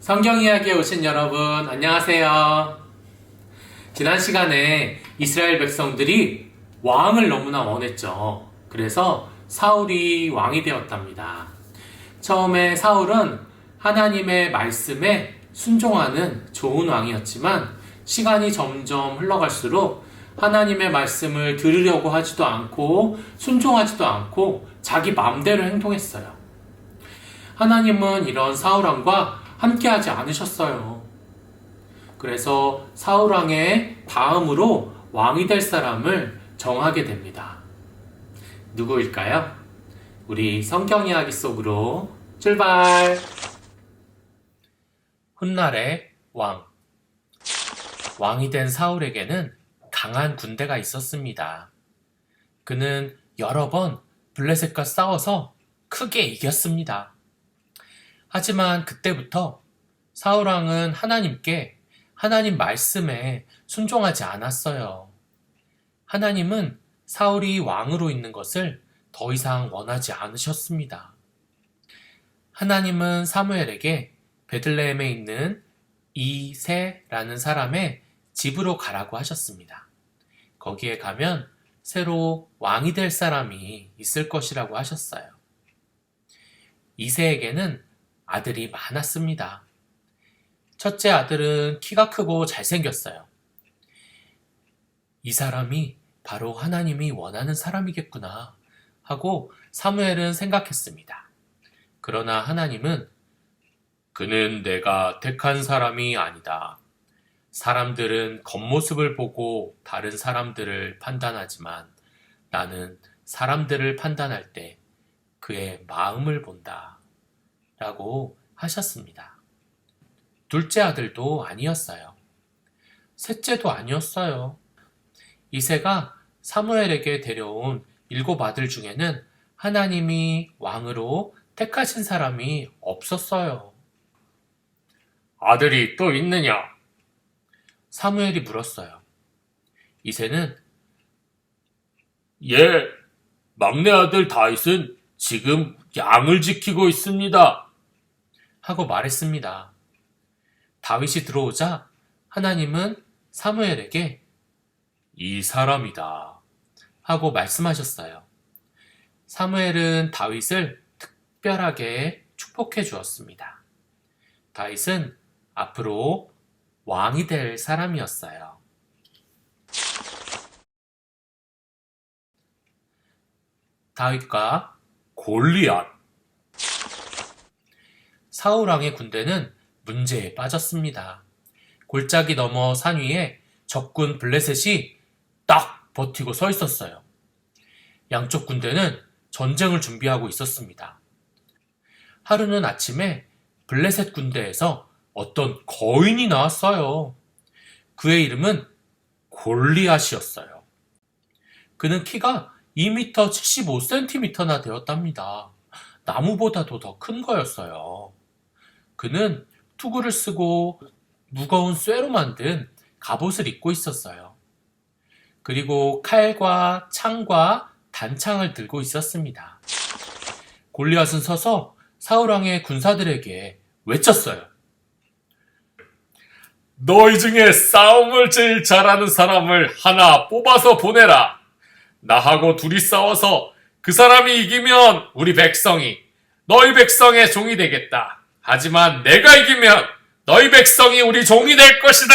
성경 이야기에 오신 여러분, 안녕하세요. 지난 시간에 이스라엘 백성들이 왕을 너무나 원했죠. 그래서 사울이 왕이 되었답니다. 처음에 사울은 하나님의 말씀에 순종하는 좋은 왕이었지만 시간이 점점 흘러갈수록 하나님의 말씀을 들으려고 하지도 않고 순종하지도 않고 자기 마음대로 행동했어요. 하나님은 이런 사울왕과 함께하지 않으셨어요. 그래서 사울왕의 다음으로 왕이 될 사람을 정하게 됩니다. 누구일까요? 우리 성경 이야기 속으로 출발! 훗날의 왕. 왕이 된 사울에게는 강한 군대가 있었습니다. 그는 여러 번 블레셋과 싸워서 크게 이겼습니다. 하지만 그때부터 사울왕은 하나님 말씀에 순종하지 않았어요. 하나님은 사울이 왕으로 있는 것을 더 이상 원하지 않으셨습니다. 하나님은 사무엘에게 베들레헴에 있는 이새라는 사람의 집으로 가라고 하셨습니다. 거기에 가면 새로 왕이 될 사람이 있을 것이라고 하셨어요. 이새에게는 아들이 많았습니다. 첫째 아들은 키가 크고 잘생겼어요. 이 사람이 바로 하나님이 원하는 사람이겠구나 하고 사무엘은 생각했습니다. 그러나 하나님은 그는 내가 택한 사람이 아니다. 사람들은 겉모습을 보고 다른 사람들을 판단하지만 나는 사람들을 판단할 때 그의 마음을 본다. 라고 하셨습니다. 둘째 아들도 아니었어요. 셋째도 아니었어요. 이새가 사무엘에게 데려온 7 아들 중에는 하나님이 왕으로 택하신 사람이 없었어요. 아들이 또 있느냐? 사무엘이 물었어요. 이새는 예, 막내 아들 다윗은 지금 양을 지키고 있습니다. 하고 말했습니다. 다윗이 들어오자 하나님은 사무엘에게 이 사람이다 하고 말씀하셨어요. 사무엘은 다윗을 특별하게 축복해 주었습니다. 다윗은 앞으로 왕이 될 사람이었어요. 다윗과 골리앗. 사울왕의 군대는 문제에 빠졌습니다. 골짜기 너머 산 위에 적군 블레셋이 딱 버티고 서 있었어요. 양쪽 군대는 전쟁을 준비하고 있었습니다. 하루는 아침에 블레셋 군대에서 어떤 거인이 나왔어요. 그의 이름은 골리앗이었어요. 그는 키가 2m 75cm나 되었답니다. 나무보다도 더 큰 거였어요. 그는 투구를 쓰고 무거운 쇠로 만든 갑옷을 입고 있었어요. 그리고 칼과 창과 단창을 들고 있었습니다. 골리앗은 서서 사울왕의 군사들에게 외쳤어요. 너희 중에 싸움을 제일 잘하는 사람을 하나 뽑아서 보내라. 나하고 둘이 싸워서 그 사람이 이기면 우리 백성이 너희 백성의 종이 되겠다. 하지만 내가 이기면 너희 백성이 우리 종이 될 것이다.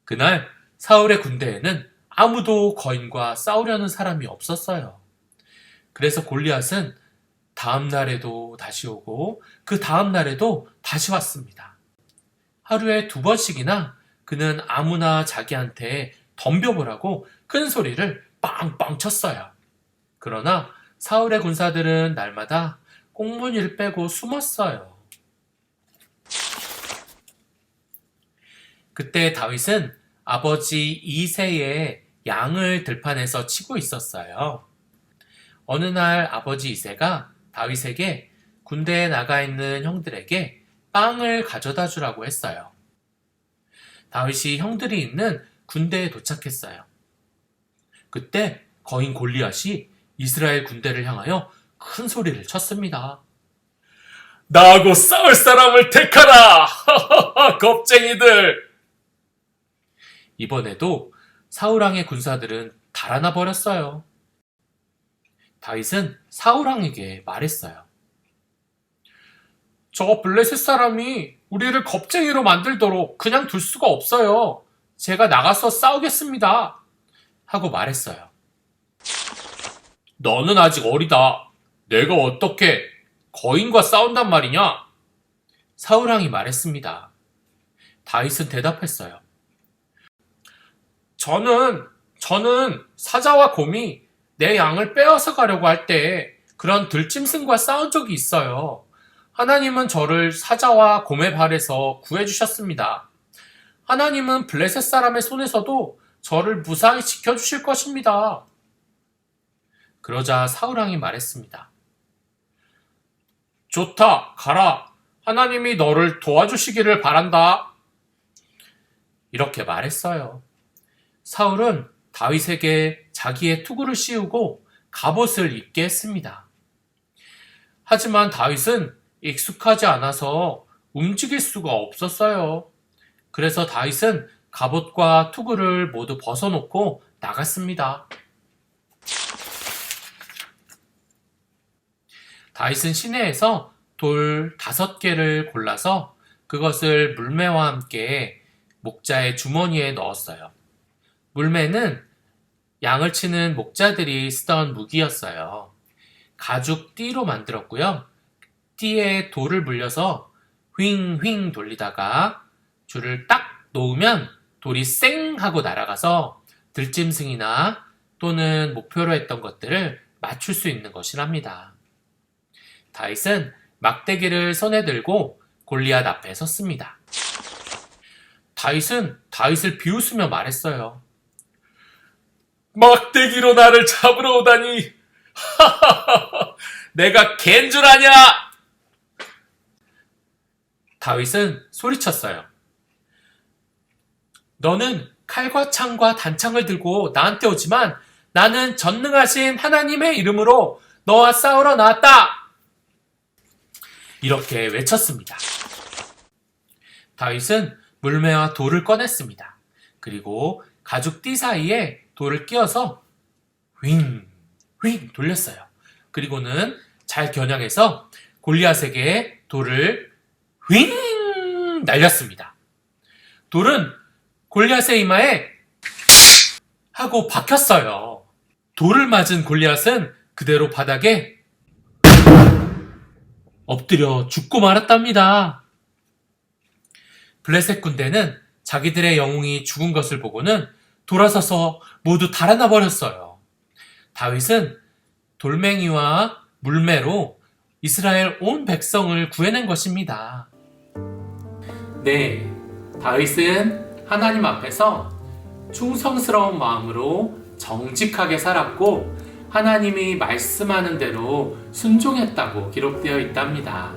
그날 사울의 군대에는 아무도 거인과 싸우려는 사람이 없었어요. 그래서 골리앗은 다음 날에도 다시 오고 그 다음 날에도 다시 왔습니다. 하루에 2번씩이나 그는 아무나 자기한테 덤벼보라고 큰 소리를 빵빵 쳤어요. 그러나 사울의 군사들은 날마다 꽁무니를 빼고 숨었어요. 그때 다윗은 아버지 이새의 양을 들판에서 치고 있었어요. 어느 날 아버지 이새가 다윗에게 군대에 나가 있는 형들에게 빵을 가져다 주라고 했어요. 다윗이 형들이 있는 군대에 도착했어요. 그때 거인 골리앗이 이스라엘 군대를 향하여 큰 소리를 쳤습니다. 나하고 싸울 사람을 택하라! 겁쟁이들! 이번에도 사울왕의 군사들은 달아나 버렸어요. 다윗은 사울왕에게 말했어요. 저 블레셋 사람이 우리를 겁쟁이로 만들도록 그냥 둘 수가 없어요. 제가 나가서 싸우겠습니다. 하고 말했어요. 너는 아직 어리다. 내가 어떻게 거인과 싸운단 말이냐? 사울왕이 말했습니다. 다윗은 대답했어요. 저는 사자와 곰이 내 양을 빼앗아 가려고 할 때 그런 들짐승과 싸운 적이 있어요. 하나님은 저를 사자와 곰의 발에서 구해주셨습니다. 하나님은 블레셋 사람의 손에서도 저를 무사히 지켜주실 것입니다. 그러자 사울왕이 말했습니다. 좋다, 가라. 하나님이 너를 도와주시기를 바란다. 이렇게 말했어요. 사울은 다윗에게 자기의 투구를 씌우고 갑옷을 입게 했습니다. 하지만 다윗은 익숙하지 않아서 움직일 수가 없었어요. 그래서 다윗은 갑옷과 투구를 모두 벗어놓고 나갔습니다. 다윗은 시내에서 돌 5개를 골라서 그것을 물매와 함께 목자의 주머니에 넣었어요. 물매는 양을 치는 목자들이 쓰던 무기였어요. 가죽 띠로 만들었고요. 띠에 돌을 물려서 휑휑 돌리다가 줄을 딱 놓으면 돌이 쌩 하고 날아가서 들짐승이나 또는 목표로 했던 것들을 맞출 수 있는 것이랍니다. 다윗은 막대기를 손에 들고 골리앗 앞에 섰습니다. 다윗은 다윗을 비웃으며 말했어요. 막대기로 나를 잡으러 오다니 내가 갠 줄 아냐? 다윗은 소리쳤어요. 너는 칼과 창과 단창을 들고 나한테 오지만 나는 전능하신 하나님의 이름으로 너와 싸우러 나왔다. 이렇게 외쳤습니다. 다윗은 물매와 돌을 꺼냈습니다. 그리고 가죽 띠 사이에 돌을 끼워서 윙 돌렸어요. 그리고는 잘 겨냥해서 골리앗에게 돌을 윙 날렸습니다. 돌은 골리앗의 이마에 하고 박혔어요. 돌을 맞은 골리앗은 그대로 바닥에 엎드려 죽고 말았답니다. 블레셋 군대는 자기들의 영웅이 죽은 것을 보고는 돌아서서 모두 달아나 버렸어요. 다윗은 돌멩이와 물매로 이스라엘 온 백성을 구해낸 것입니다. 네, 다윗은 하나님 앞에서 충성스러운 마음으로 정직하게 살았고 하나님이 말씀하는 대로 순종했다고 기록되어 있답니다.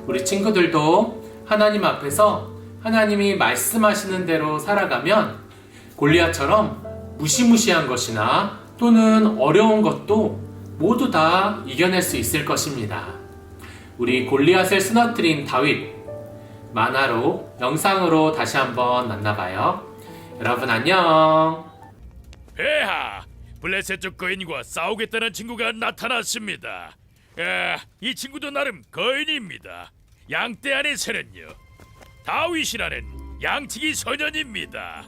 우리 친구들도 하나님 앞에서 하나님이 말씀하시는 대로 살아가면 골리앗처럼 무시무시한 것이나 또는 어려운 것도 모두 다 이겨낼 수 있을 것입니다. 우리 골리앗을 쓰러뜨린 다윗 만화로 영상으로 다시 한번 만나봐요. 여러분 안녕. 폐하, 블레셋 쪽 거인과 싸우겠다는 친구가 나타났습니다. 이 친구도 나름 거인입니다. 양떼 안의 새는요, 다윗이라는 양치기 소년입니다.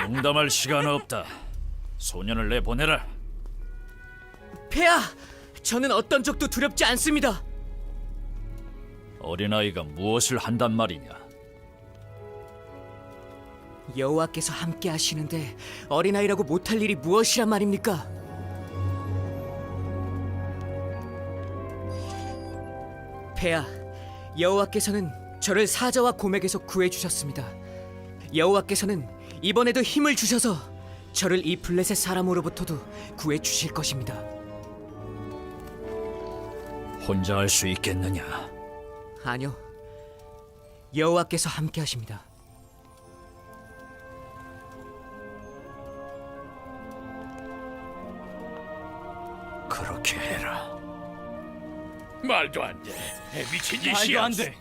농담할 시간 없다. 소년을 내보내라. 폐하, 저는 어떤 적도 두렵지 않습니다. 어린아이가 무엇을 한단 말이냐? 여호와께서 함께 하시는데 어린아이라고 못할 일이 무엇이란 말입니까? 폐하, 여호와께서는 저를 사자와 곰에게서 구해주셨습니다. 여호와께서는 이번에도 힘을 주셔서 저를 이 블레셋 사람으로부터도 구해주실 것입니다. 혼자 할 수 있겠느냐? 아니요, 여호와께서 함께 하십니다. 그렇게 해라. 말도 안 돼. 미친 짓이야. 말도 안 돼.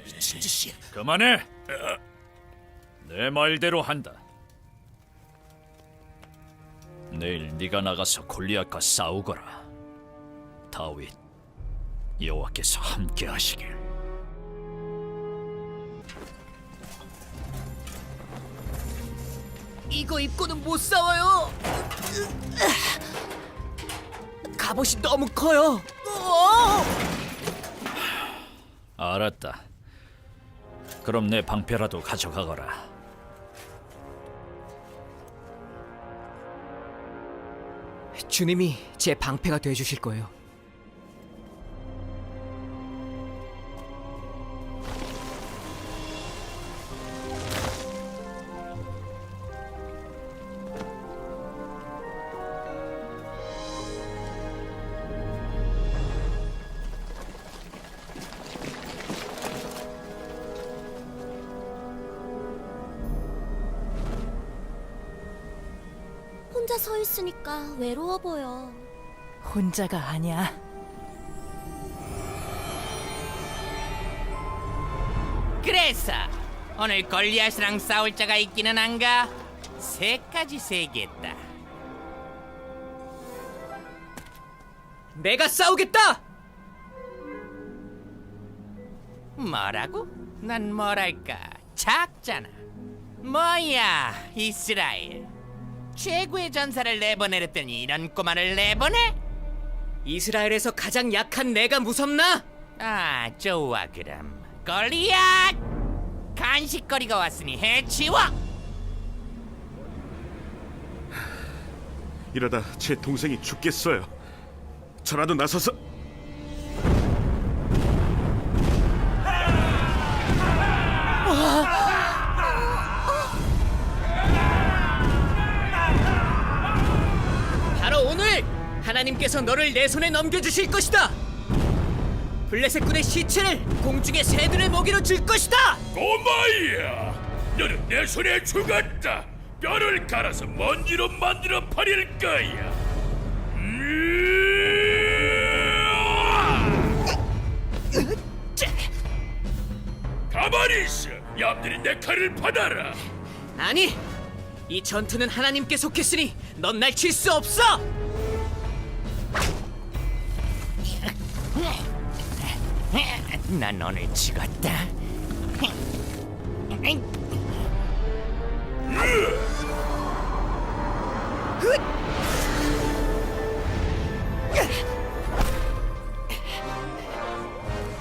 미친 짓이야. 그만해. 내 말대로 한다. 내일 네가 나가서 골리앗과 싸우거라. 다윗, 여호와께서 함께하시길. 이거 입고는 못 싸워요. 갑옷이 너무 커요. 알았다. 그럼 내 방패라도 가져가거라. 주님이 제 방패가 돼주실 거예요. 혼자 서 있으니까 외로워 보여. 혼자가 아니야. 그래서 오늘 골리앗이랑 싸울 자가 있기는 한가? 새까지 세겠다. 내가 싸우겠다. 뭐라고? 난 뭐랄까 작잖아. 뭐야 이스라엘, 최고의 전사를 내보내랬더니 이런 꼬마를 내보내? 이스라엘에서 가장 약한 내가 무섭나? 아 좋아, 그럼 골리앗! 간식거리가 왔으니 해치워! 이러다 제 동생이 죽겠어요. 저라도 나서서. 바로 오늘 하나님께서 너를 내 손에 넘겨주실 것이다. 블레셋 군의 시체를 공중의 새들의 먹이로 줄 것이다. 꼬마야, 너는 내 손에 죽었다. 뼈를 갈아서 먼지로 만들어 버릴 거야. 가만히 있어. 얌들이 내 칼을 받아라. 아니, 이 전투는 하나님께 속했으니 넌 날 칠 수 없어. 난 오늘 죽었다.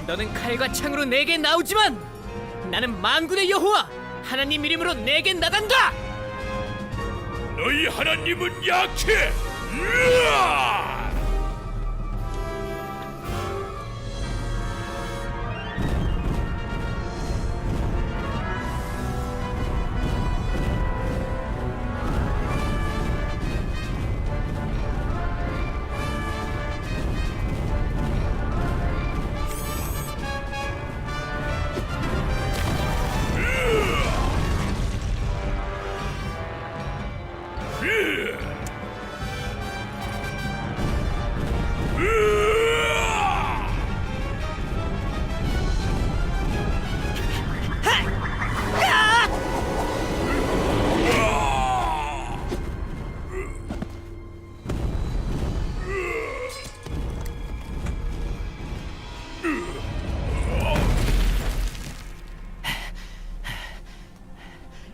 너는 칼과 창으로 내게 나오지만 나는 만군의 여호와 하나님 이름으로 내게 나간다. 너희 하나님은 약해. 으아!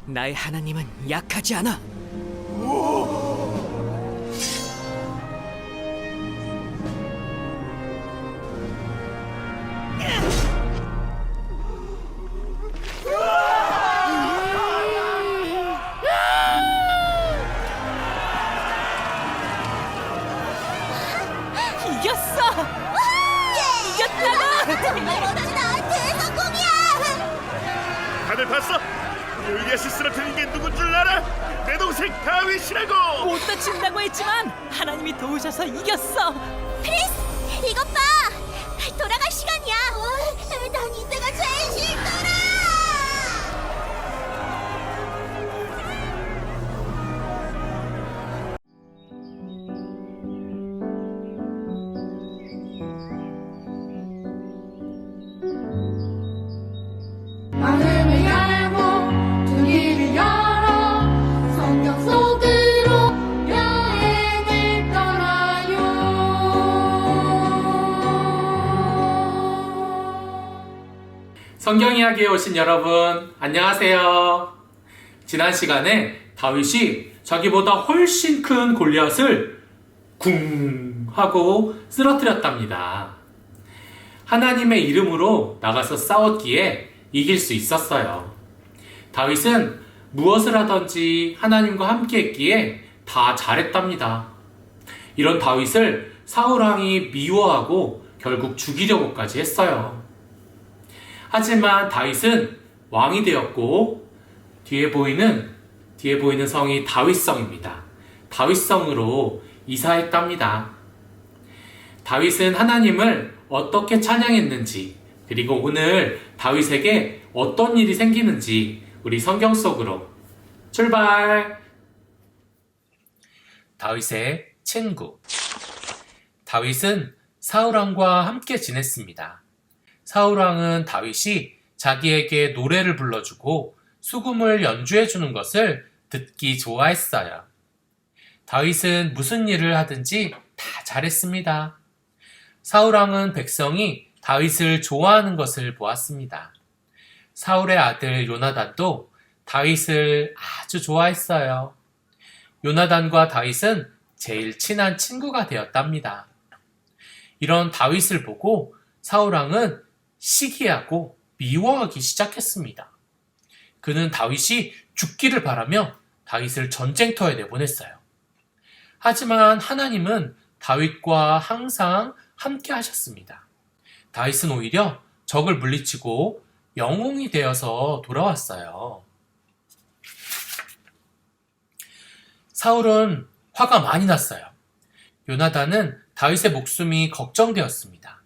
나의 하나님은 약하지 않아. 이겼어! 이겼다고! 정말 멋지다. 대성공이야. 다들 봤어? 골리앗이 쓰러뜨린 게 누군 줄 알아? 내 동생 다윗이라고. 못 다친다고 했지만 하나님이 도우셔서 이겼어! 크리스, 이것 봐. 돌아갈 시간이야. 난 이때가 제일 싫더라. 성경 이야기에 오신 여러분, 안녕하세요. 지난 시간에 다윗이 자기보다 훨씬 큰 골리앗을 쿵 하고 쓰러뜨렸답니다. 하나님의 이름으로 나가서 싸웠기에 이길 수 있었어요. 다윗은 무엇을 하든지 하나님과 함께 했기에 다 잘했답니다. 이런 다윗을 사울왕이 미워하고 결국 죽이려고까지 했어요. 하지만 다윗은 왕이 되었고 뒤에 보이는 성이 다윗성입니다. 다윗성으로 이사했답니다. 다윗은 하나님을 어떻게 찬양했는지, 그리고 오늘 다윗에게 어떤 일이 생기는지 우리 성경 속으로 출발! 다윗의 친구. 다윗은 사울왕과 함께 지냈습니다. 사울왕은 다윗이 자기에게 노래를 불러주고 수금을 연주해주는 것을 듣기 좋아했어요. 다윗은 무슨 일을 하든지 다 잘했습니다. 사울왕은 백성이 다윗을 좋아하는 것을 보았습니다. 사울의 아들 요나단도 다윗을 아주 좋아했어요. 요나단과 다윗은 제일 친한 친구가 되었답니다. 이런 다윗을 보고 사울왕은 시기하고 미워하기 시작했습니다. 그는 다윗이 죽기를 바라며 다윗을 전쟁터에 내보냈어요. 하지만 하나님은 다윗과 항상 함께 하셨습니다. 다윗은 오히려 적을 물리치고 영웅이 되어서 돌아왔어요. 사울은 화가 많이 났어요. 요나단은 다윗의 목숨이 걱정되었습니다.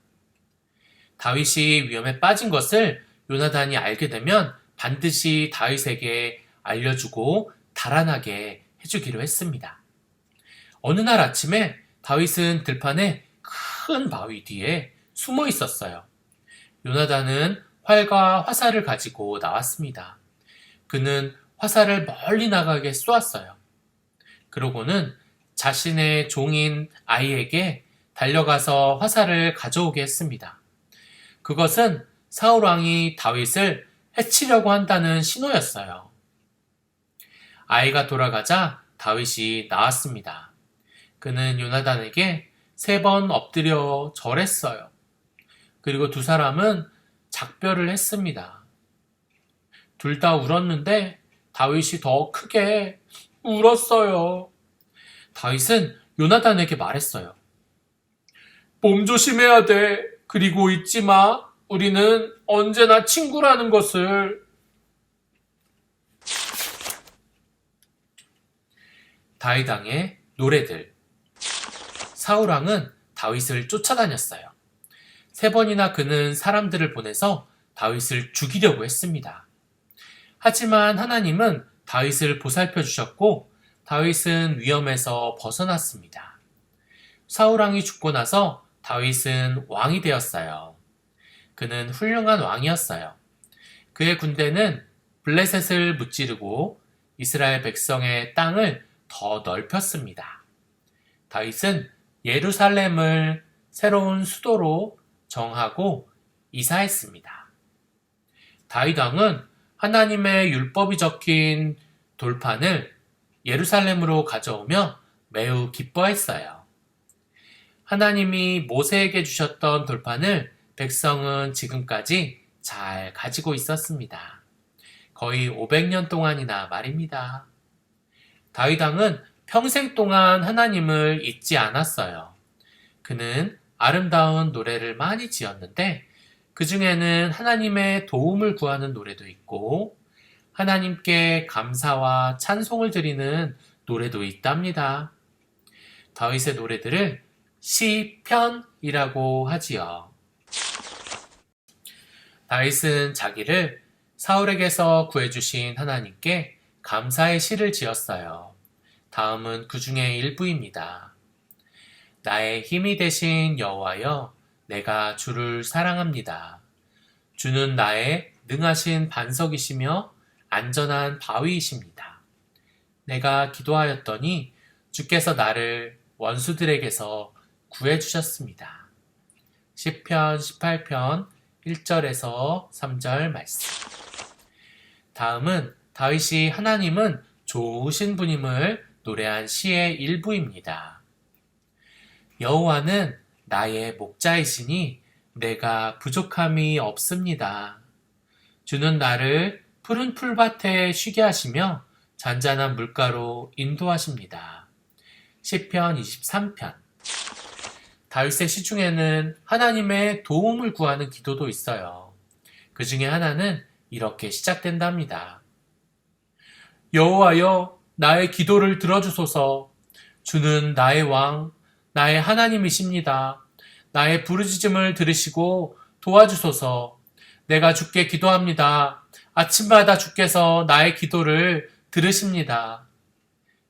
다윗이 위험에 빠진 것을 요나단이 알게 되면 반드시 다윗에게 알려주고 달아나게 해주기로 했습니다. 어느 날 아침에 다윗은 들판에 큰 바위 뒤에 숨어 있었어요. 요나단은 활과 화살을 가지고 나왔습니다. 그는 화살을 멀리 나가게 쏘았어요. 그러고는 자신의 종인 아이에게 달려가서 화살을 가져오게 했습니다. 그것은 사울왕이 다윗을 해치려고 한다는 신호였어요. 아이가 돌아가자 다윗이 나왔습니다. 그는 요나단에게 3번 엎드려 절했어요. 그리고 두 사람은 작별을 했습니다. 둘 다 울었는데 다윗이 더 크게 울었어요. 다윗은 요나단에게 말했어요. 몸 조심해야 돼. 그리고 잊지 마. 우리는 언제나 친구라는 것을. 다윗 왕의 노래들. 사울왕은 다윗을 쫓아다녔어요. 3번이나 그는 사람들을 보내서 다윗을 죽이려고 했습니다. 하지만 하나님은 다윗을 보살펴 주셨고 다윗은 위험에서 벗어났습니다. 사울왕이 죽고 나서 다윗은 왕이 되었어요. 그는 훌륭한 왕이었어요. 그의 군대는 블레셋을 무찌르고 이스라엘 백성의 땅을 더 넓혔습니다. 다윗은 예루살렘을 새로운 수도로 정하고 이사했습니다. 다윗 왕은 하나님의 율법이 적힌 돌판을 예루살렘으로 가져오며 매우 기뻐했어요. 하나님이 모세에게 주셨던 돌판을 백성은 지금까지 잘 가지고 있었습니다. 거의 500년 동안이나 말입니다. 다윗 왕은 평생 동안 하나님을 잊지 않았어요. 그는 아름다운 노래를 많이 지었는데 그 중에는 하나님의 도움을 구하는 노래도 있고 하나님께 감사와 찬송을 드리는 노래도 있답니다. 다윗의 노래들을 시편이라고 하지요. 다윗은 자기를 사울에게서 구해주신 하나님께 감사의 시를 지었어요. 다음은 그 중에 일부입니다. 나의 힘이 되신 여호와여, 내가 주를 사랑합니다. 주는 나의 능하신 반석이시며 안전한 바위이십니다. 내가 기도하였더니 주께서 나를 원수들에게서 구해주셨습니다. 시편 18편 1절에서 3절 말씀. 다음은 다윗이 하나님은 좋으신 분임을 노래한 시의 일부입니다. 여호와는 나의 목자이시니 내가 부족함이 없습니다. 주는 나를 푸른 풀밭에 쉬게 하시며 잔잔한 물가로 인도하십니다. 시편 23편. 다윗의 시 중에는 하나님의 도움을 구하는 기도도 있어요. 그 중에 하나는 이렇게 시작된답니다. 여호와여, 나의 기도를 들어주소서. 주는 나의 왕, 나의 하나님이십니다. 나의 부르짖음을 들으시고 도와주소서. 내가 주께 기도합니다. 아침마다 주께서 나의 기도를 들으십니다.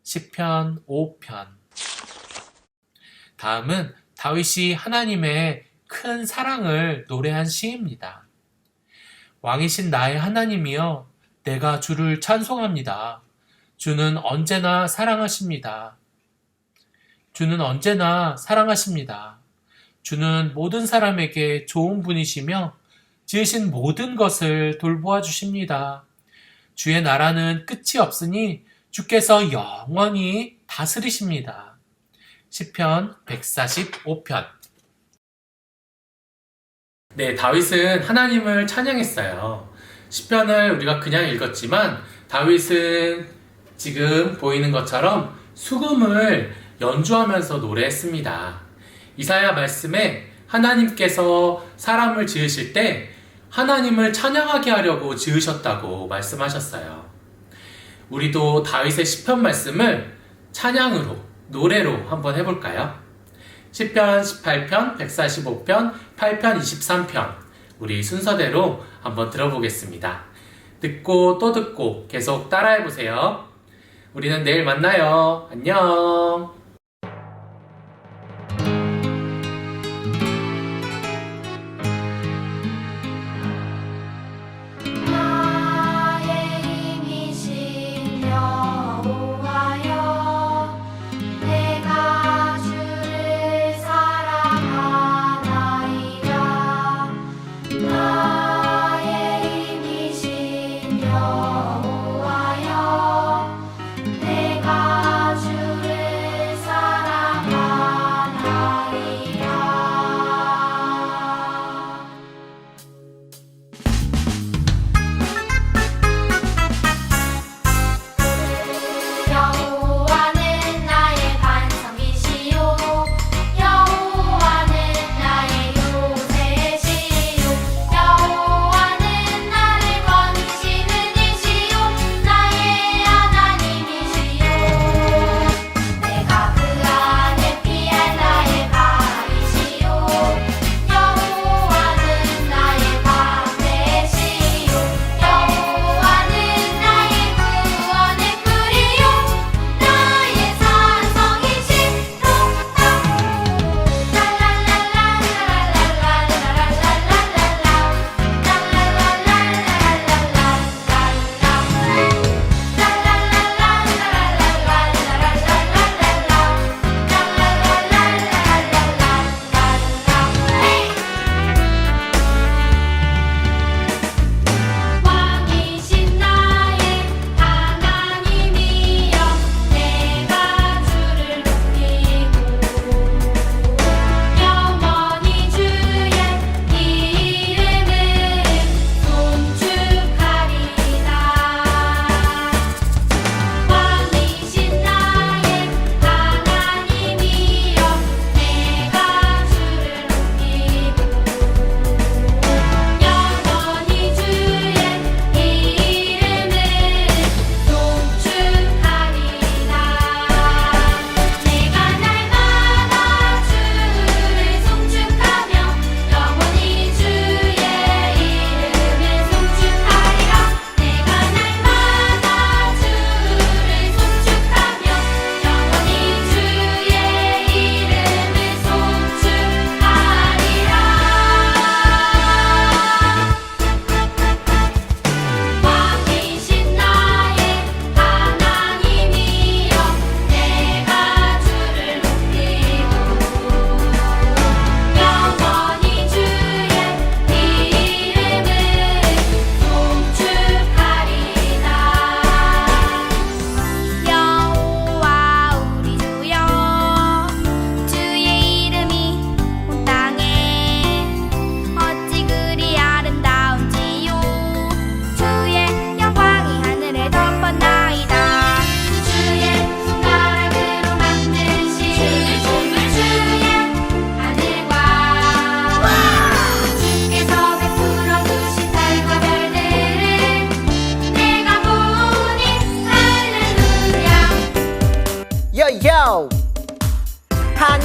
시편 5편. 다음은 다윗이 하나님의 큰 사랑을 노래한 시입니다. 왕이신 나의 하나님이여, 내가 주를 찬송합니다. 주는 언제나 사랑하십니다. 주는 언제나 사랑하십니다. 주는 모든 사람에게 좋은 분이시며 지으신 모든 것을 돌보아 주십니다. 주의 나라는 끝이 없으니 주께서 영원히 다스리십니다. 시편 145편. 네, 다윗은 하나님을 찬양했어요. 시편을 우리가 그냥 읽었지만 다윗은 지금 보이는 것처럼 수금을 연주하면서 노래했습니다. 이사야 말씀에 하나님께서 사람을 지으실 때 하나님을 찬양하게 하려고 지으셨다고 말씀하셨어요. 우리도 다윗의 시편 말씀을 찬양으로, 노래로 한번 해볼까요? 시편 18편, 145편, 8편, 23편 우리 순서대로 한번 들어보겠습니다. 듣고 또 듣고 계속 따라해보세요. 우리는 내일 만나요. 안녕. 여호와여, 내가 주를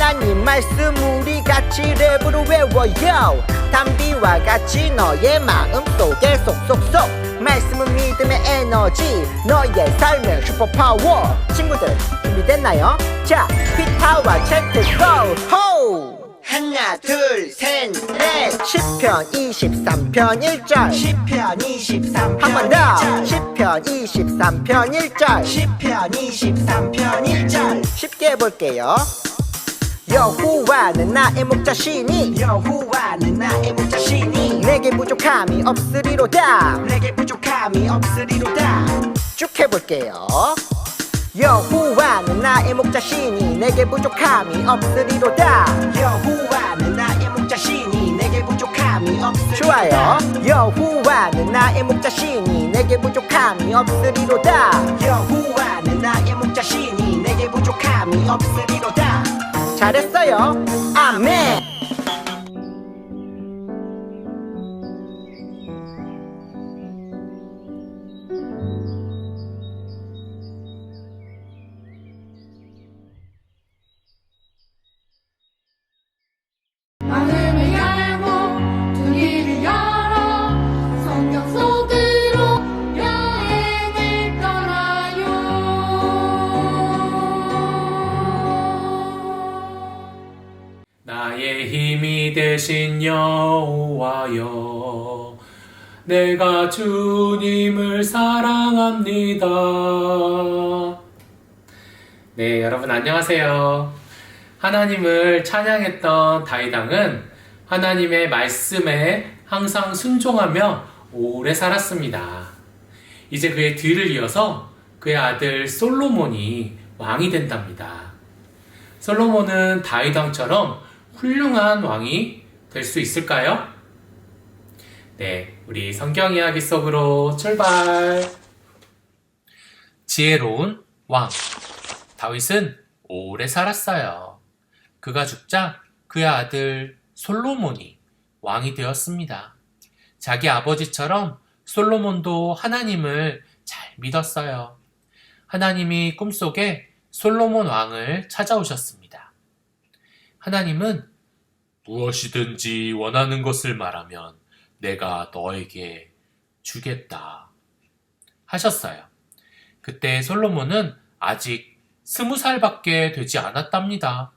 하나님 말씀 우리 같이 랩으로 외워요. 담비와 같이 너의 마음속에 쏙쏙쏙. 말씀은 믿음의 에너지, 너의 삶의 슈퍼파워. 친구들 준비됐나요? 자, 휘파와 체크 고! 호! 하나 둘셋넷 10편 23편 1절 10편 23편 한 번 더 10편 23편 1절 10편 23편 1절 쉽게 해볼게요. 여호와는 나의 목자시니 여호와는 나의 목자시니 내게 부족함이 없으리로다 내게 부족함이 없으리로다 쭉 해볼게요. 여호와는 나의 목자시니 내게 부족함이 없으리로다 여호와는 나의 목자시니 내게 부족함이 없으리로다 좋아요. 여호와는 나의 목자시니 내게 부족함이 없으리로다 여호와는 나의 목자시니 내게 부족함이 없으리로다 잘했어요. 아멘. 마음을 열고 두 귀를 열어 성경 속으로 여행을 떠나요. 나의 힘이 되신 여호와여, 내가 주님을 사랑합니다. 네, 여러분 안녕하세요. 하나님을 찬양했던 다윗왕은 하나님의 말씀에 항상 순종하며 오래 살았습니다. 이제 그의 뒤를 이어서 그의 아들 솔로몬이 왕이 된답니다. 솔로몬은 다윗왕처럼 훌륭한 왕이 될 수 있을까요? 네, 우리 성경 이야기 속으로 출발! 지혜로운 왕 다윗은 오래 살았어요. 그가 죽자 그의 아들 솔로몬이 왕이 되었습니다. 자기 아버지처럼 솔로몬도 하나님을 잘 믿었어요. 하나님이 꿈속에 솔로몬 왕을 찾아오셨습니다. 하나님은 무엇이든지 원하는 것을 말하면 내가 너에게 주겠다 하셨어요. 그때 솔로몬은 아직 20살밖에 되지 않았답니다.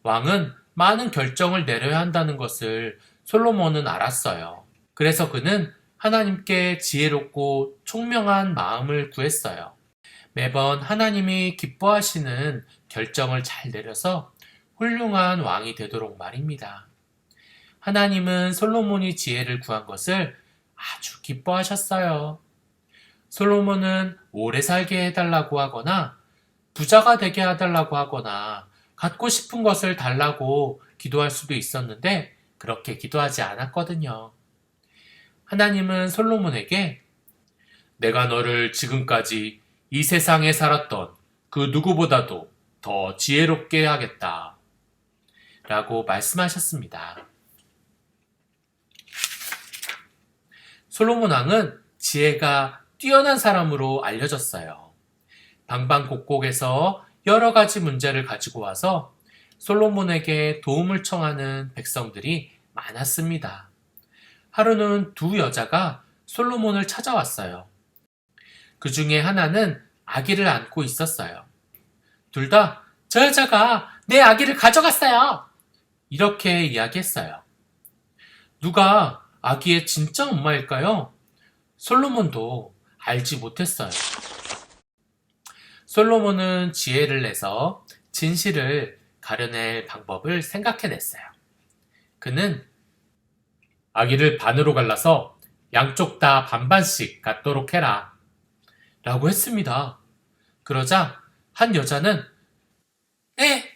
왕은 많은 결정을 내려야 한다는 것을 솔로몬은 알았어요. 그래서 그는 하나님께 지혜롭고 총명한 마음을 구했어요. 매번 하나님이 기뻐하시는 결정을 잘 내려서 훌륭한 왕이 되도록 말입니다. 하나님은 솔로몬이 지혜를 구한 것을 아주 기뻐하셨어요. 솔로몬은 오래 살게 해달라고 하거나 부자가 되게 해달라고 하거나 갖고 싶은 것을 달라고 기도할 수도 있었는데 그렇게 기도하지 않았거든요. 하나님은 솔로몬에게 내가 너를 지금까지 이 세상에 살았던 그 누구보다도 더 지혜롭게 하겠다 라고 말씀하셨습니다. 솔로몬 왕은 지혜가 뛰어난 사람으로 알려졌어요. 방방곡곡에서 여러 가지 문제를 가지고 와서 솔로몬에게 도움을 청하는 백성들이 많았습니다. 하루는 두 여자가 솔로몬을 찾아왔어요. 그 중에 하나는 아기를 안고 있었어요. 둘 다 저 여자가 내 아기를 가져갔어요. 이렇게 이야기했어요. 누가 아기의 진짜 엄마일까요? 솔로몬도 알지 못했어요. 솔로몬은 지혜를 내서 진실을 가려낼 방법을 생각해냈어요. 그는 아기를 반으로 갈라서 양쪽 다 반반씩 갖도록 해라 라고 했습니다. 그러자 한 여자는 네,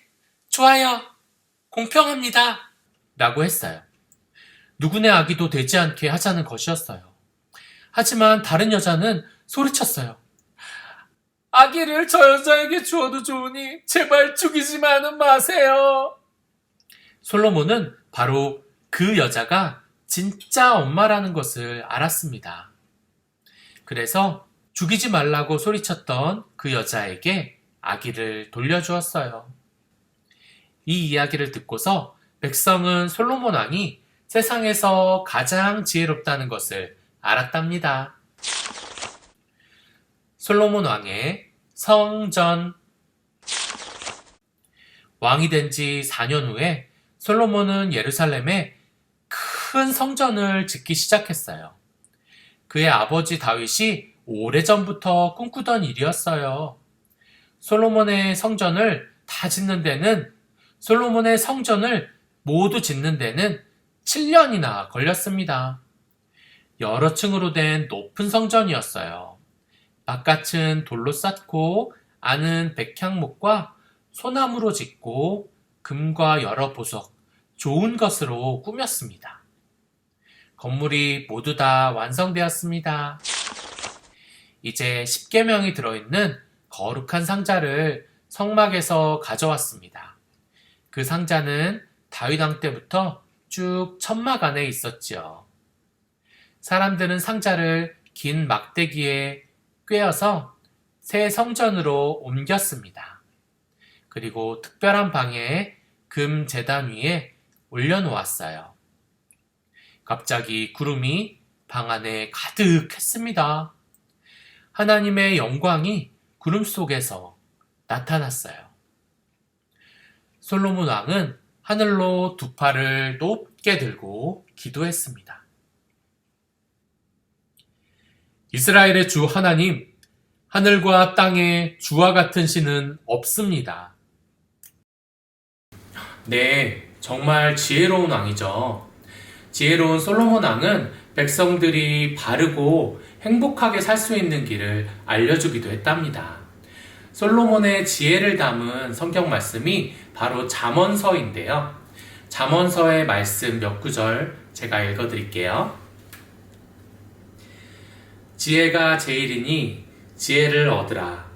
좋아요. 공평합니다 라고 했어요. 누구네 아기도 되지 않게 하자는 것이었어요. 하지만 다른 여자는 소리쳤어요. 아기를 저 여자에게 주어도 좋으니 제발 죽이지만은 마세요. 솔로몬은 바로 그 여자가 진짜 엄마라는 것을 알았습니다. 그래서 죽이지 말라고 소리쳤던 그 여자에게 아기를 돌려주었어요. 이 이야기를 듣고서 백성은 솔로몬 왕이 세상에서 가장 지혜롭다는 것을 알았답니다. 솔로몬 왕의 성전. 왕이 된 지 4년 후에 솔로몬은 예루살렘에 큰 성전을 짓기 시작했어요. 그의 아버지 다윗이 오래전부터 꿈꾸던 일이었어요. 솔로몬의 성전을 모두 짓는 데는 7년이나 걸렸습니다. 여러 층으로 된 높은 성전이었어요. 바깥은 돌로 쌓고 안은 백향목과 소나무로 짓고 금과 여러 보석, 좋은 것으로 꾸몄습니다. 건물이 모두 다 완성되었습니다. 이제 10계명이 들어있는 거룩한 상자를 성막에서 가져왔습니다. 그 상자는 다윗 왕 때부터 쭉 천막 안에 있었지요. 사람들은 상자를 긴 막대기에 꿰어서 새 성전으로 옮겼습니다. 그리고 특별한 방에 금 제단 위에 올려놓았어요. 갑자기 구름이 방 안에 가득했습니다. 하나님의 영광이 구름 속에서 나타났어요. 솔로몬 왕은 하늘로 두 팔을 높게 들고 기도했습니다. 이스라엘의 주 하나님, 하늘과 땅에 주와 같은 신은 없습니다. 네, 정말 지혜로운 왕이죠. 지혜로운 솔로몬 왕은 백성들이 바르고 행복하게 살 수 있는 길을 알려주기도 했답니다. 솔로몬의 지혜를 담은 성경 말씀이 바로 잠언서인데요. 잠언서의 말씀 몇 구절 제가 읽어드릴게요. 지혜가 제일이니 지혜를 얻으라.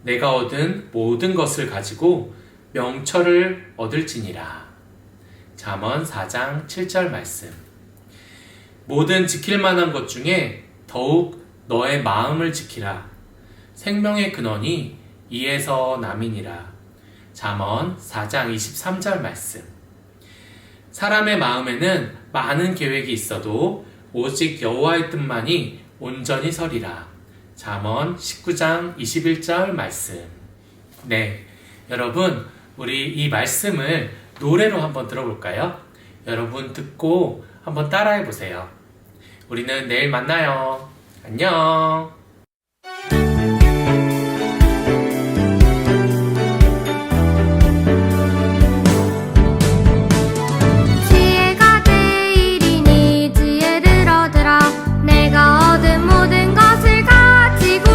내가 얻은 모든 것을 가지고 명철을 얻을지니라. 잠언 4장 7절 말씀. 모든 지킬 만한 것 중에 더욱 너의 마음을 지키라. 생명의 근원이 이에서 남이니라. 잠언 4장 23절 말씀. 사람의 마음에는 많은 계획이 있어도 오직 여호와의 뜻만이 온전히 서리라. 잠언 19장 21절 말씀. 네, 여러분, 우리 이 말씀을 노래로 한번 들어볼까요? 여러분 듣고 한번 따라해 보세요. 우리는 내일 만나요. 안녕. 지혜가 제일이니 지혜를 얻으라. 내가 얻은 모든 것을 가지고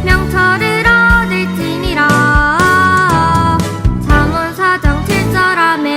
명철을 얻을지니라. 잠언 4장 7절 아멘.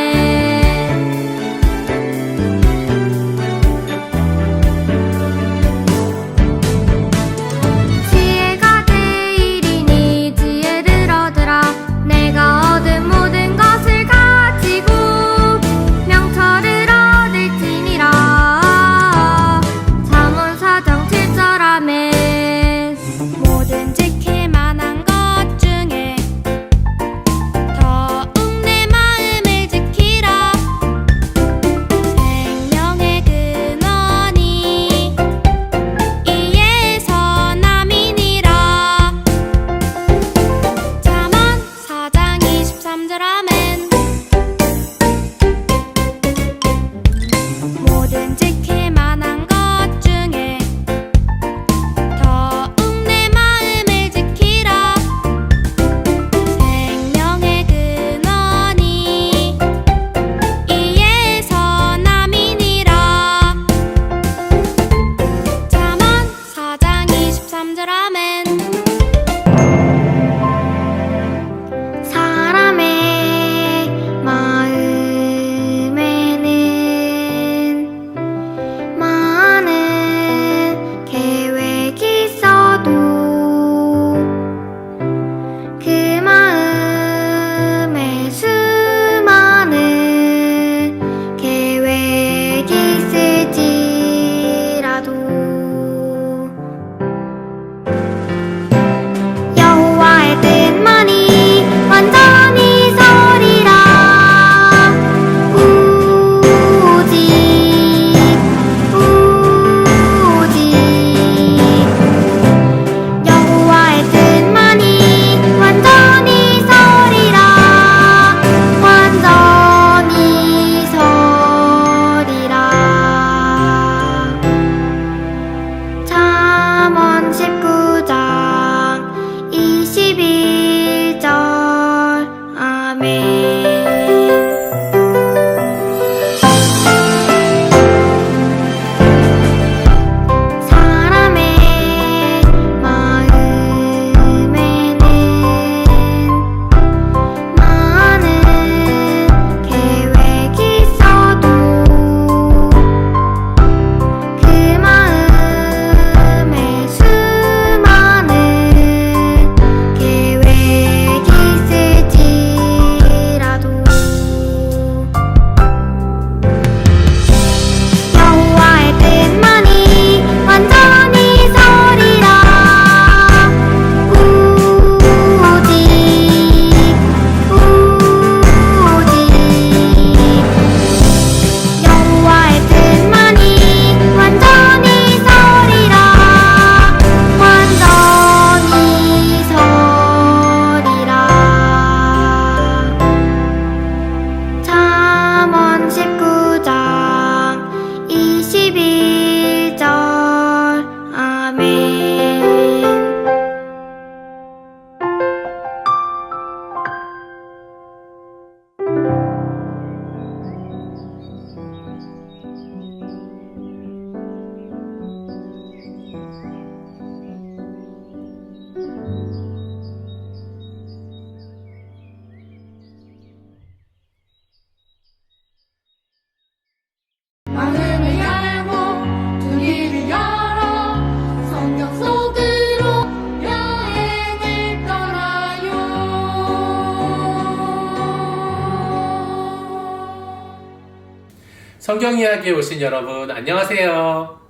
성경 이야기에 오신 여러분 안녕하세요.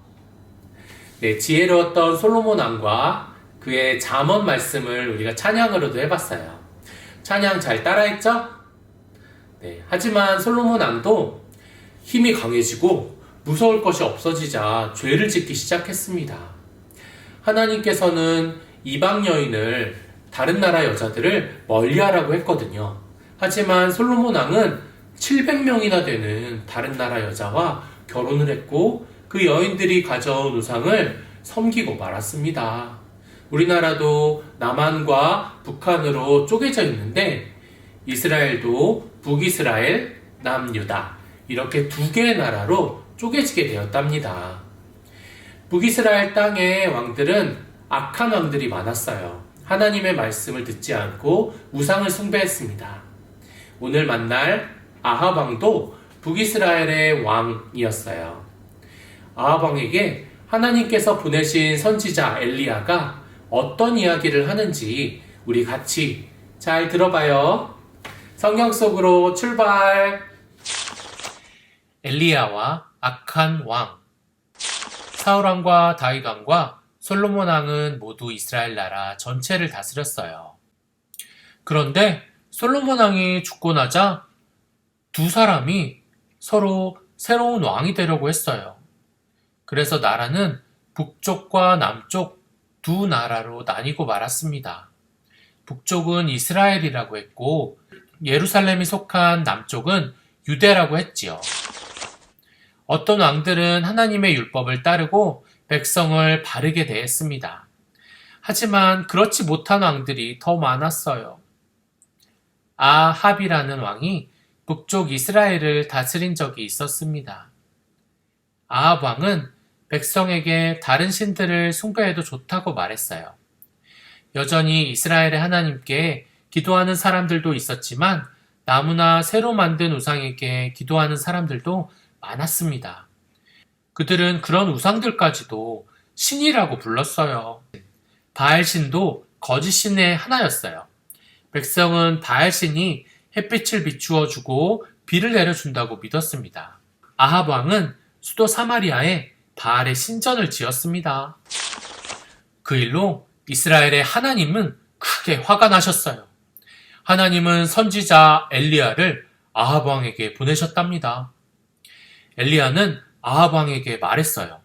네, 지혜로웠던 솔로몬 왕과 그의 잠언 말씀을 우리가 찬양으로도 해봤어요. 찬양 잘 따라했죠? 네, 하지만 솔로몬 왕도 힘이 강해지고 무서울 것이 없어지자 죄를 짓기 시작했습니다. 하나님께서는 이방 여인을, 다른 나라 여자들을 멀리하라고 했거든요. 하지만 솔로몬 왕은 700명이나 되는 다른 나라 여자와 결혼을 했고 그 여인들이 가져온 우상을 섬기고 말았습니다. 우리나라도 남한과 북한으로 쪼개져 있는데 이스라엘도 북이스라엘, 남유다 이렇게 두 개의 나라로 쪼개지게 되었답니다. 북이스라엘 땅의 왕들은 악한 왕들이 많았어요. 하나님의 말씀을 듣지 않고 우상을 숭배했습니다. 오늘 만날 아합 왕도 북이스라엘의 왕이었어요. 아합 왕에게 하나님께서 보내신 선지자 엘리야가 어떤 이야기를 하는지 우리 같이 잘 들어봐요. 성경 속으로 출발! 엘리야와 악한 왕. 사울 왕과 다윗 왕과 솔로몬 왕은 모두 이스라엘 나라 전체를 다스렸어요. 그런데 솔로몬 왕이 죽고 나자 두 사람이 서로 새로운 왕이 되려고 했어요. 그래서 나라는 북쪽과 남쪽 두 나라로 나뉘고 말았습니다. 북쪽은 이스라엘이라고 했고 예루살렘이 속한 남쪽은 유대라고 했지요. 어떤 왕들은 하나님의 율법을 따르고 백성을 바르게 대했습니다. 하지만 그렇지 못한 왕들이 더 많았어요. 아합이라는 왕이 북쪽 이스라엘을 다스린 적이 있었습니다. 아합 왕은 백성에게 다른 신들을 숭배해도 좋다고 말했어요. 여전히 이스라엘의 하나님께 기도하는 사람들도 있었지만 나무나 새로 만든 우상에게 기도하는 사람들도 많았습니다. 그들은 그런 우상들까지도 신이라고 불렀어요. 바알신도 거짓신의 하나였어요. 백성은 바알신이 햇빛을 비추어 주고 비를 내려준다고 믿었습니다. 아합 왕은 수도 사마리아에 바알의 신전을 지었습니다. 그 일로 이스라엘의 하나님은 크게 화가 나셨어요. 하나님은 선지자 엘리야를 아합 왕에게 보내셨답니다. 엘리야는 아합 왕에게 말했어요.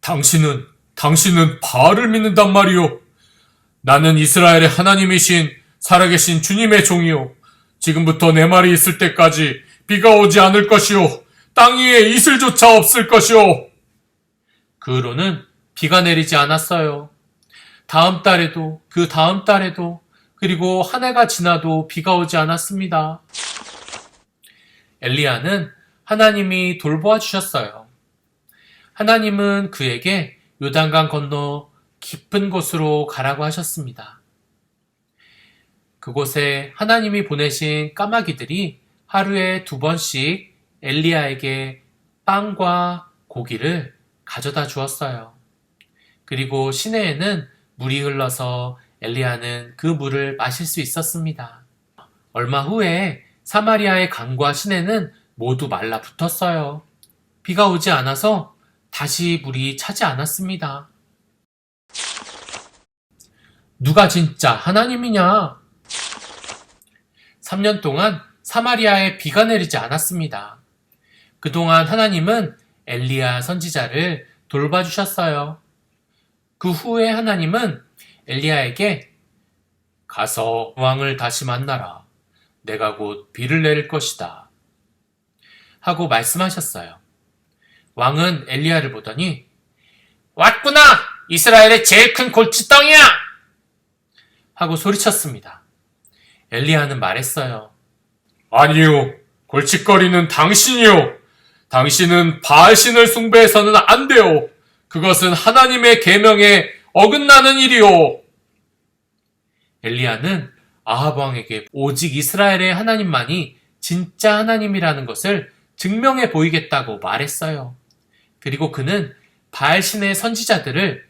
당신은 바알을 믿는단 말이오. 나는 이스라엘의 하나님이신 살아계신 주님의 종이오. 지금부터 내 말이 있을 때까지 비가 오지 않을 것이오. 땅 위에 이슬조차 없을 것이오. 그 후로는 비가 내리지 않았어요. 다음 달에도 그 다음 달에도 그리고 한 해가 지나도 비가 오지 않았습니다. 엘리야는 하나님이 돌보아 주셨어요. 하나님은 그에게 요단강 건너 깊은 곳으로 가라고 하셨습니다. 그곳에 하나님이 보내신 까마귀들이 하루에 2번씩 엘리야에게 빵과 고기를 가져다 주었어요. 그리고 시내에는 물이 흘러서 엘리야는 그 물을 마실 수 있었습니다. 얼마 후에 사마리아의 강과 시내는 모두 말라붙었어요. 비가 오지 않아서 다시 물이 차지 않았습니다. 누가 진짜 하나님이냐? 3년 동안 사마리아에 비가 내리지 않았습니다. 그동안 하나님은 엘리야 선지자를 돌봐주셨어요. 그 후에 하나님은 엘리야에게 가서 왕을 다시 만나라. 내가 곧 비를 내릴 것이다. 하고 말씀하셨어요. 왕은 엘리야를 보더니 왔구나! 이스라엘의 제일 큰 골칫덩이야! 하고 소리쳤습니다. 엘리야는 말했어요. 아니요. 골칫거리는 당신이요. 당신은 바알신을 숭배해서는 안 돼요. 그것은 하나님의 계명에 어긋나는 일이요. 엘리야는 아합 왕에게 오직 이스라엘의 하나님만이 진짜 하나님이라는 것을 증명해 보이겠다고 말했어요. 그리고 그는 바알신의 선지자들을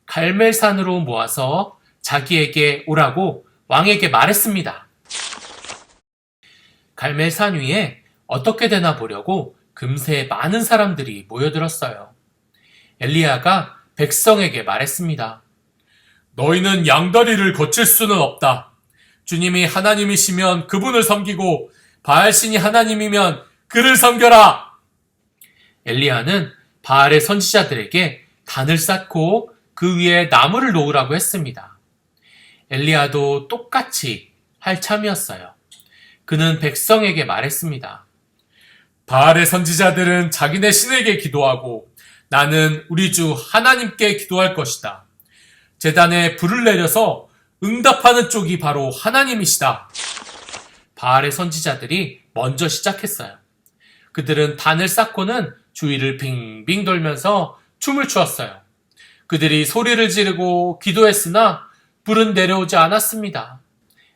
갈멜산으로 모아서 자기에게 오라고 왕에게 말했습니다. 갈멜산 위에 어떻게 되나 보려고 금세 많은 사람들이 모여들었어요. 엘리야가 백성에게 말했습니다. 너희는 양다리를 거칠 수는 없다. 주님이 하나님이시면 그분을 섬기고 바알신이 하나님이면 그를 섬겨라. 엘리야는 바알의 선지자들에게 단을 쌓고 그 위에 나무를 놓으라고 했습니다. 엘리야도 똑같이 할 참이었어요. 그는 백성에게 말했습니다. 바알의 선지자들은 자기네 신에게 기도하고 나는 우리 주 하나님께 기도할 것이다. 제단에 불을 내려서 응답하는 쪽이 바로 하나님이시다. 바알의 선지자들이 먼저 시작했어요. 그들은 단을 쌓고는 주위를 빙빙 돌면서 춤을 추었어요. 그들이 소리를 지르고 기도했으나 불은 내려오지 않았습니다.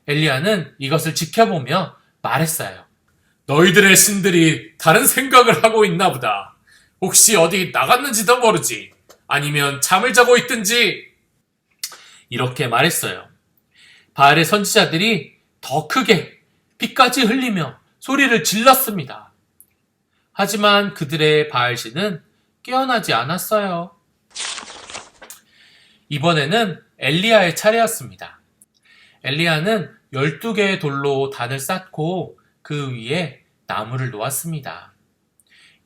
엘리야는 이것을 지켜보며 말했어요. 너희들의 신들이 다른 생각을 하고 있나 보다. 혹시 어디 나갔는지도 모르지. 아니면 잠을 자고 있든지. 이렇게 말했어요. 바알의 선지자들이 더 크게 피까지 흘리며 소리를 질렀습니다. 하지만 그들의 바알신은 깨어나지 않았어요. 이번에는 엘리야의 차례였습니다. 엘리야는 12개의 돌로 단을 쌓고 그 위에 나무를 놓았습니다.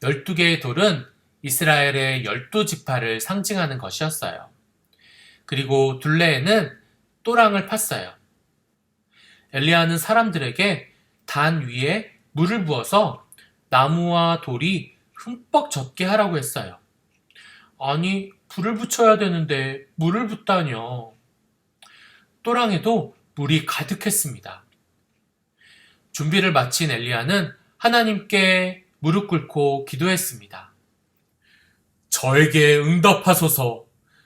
12개의 돌은 이스라엘의 12지파를 상징하는 것이었어요. 그리고 둘레에는 또랑을 팠어요. 엘리야는 사람들에게 단 위에 물을 부어서 나무와 돌이 흠뻑 젖게 하라고 했어요. 아니, 불을 붙여야 되는데 물을 붓다뇨. 또랑에도 물이 가득했습니다. 준비를 마친 엘리야는 하나님께 무릎 꿇고 기도했습니다. 저에게 응답하소서.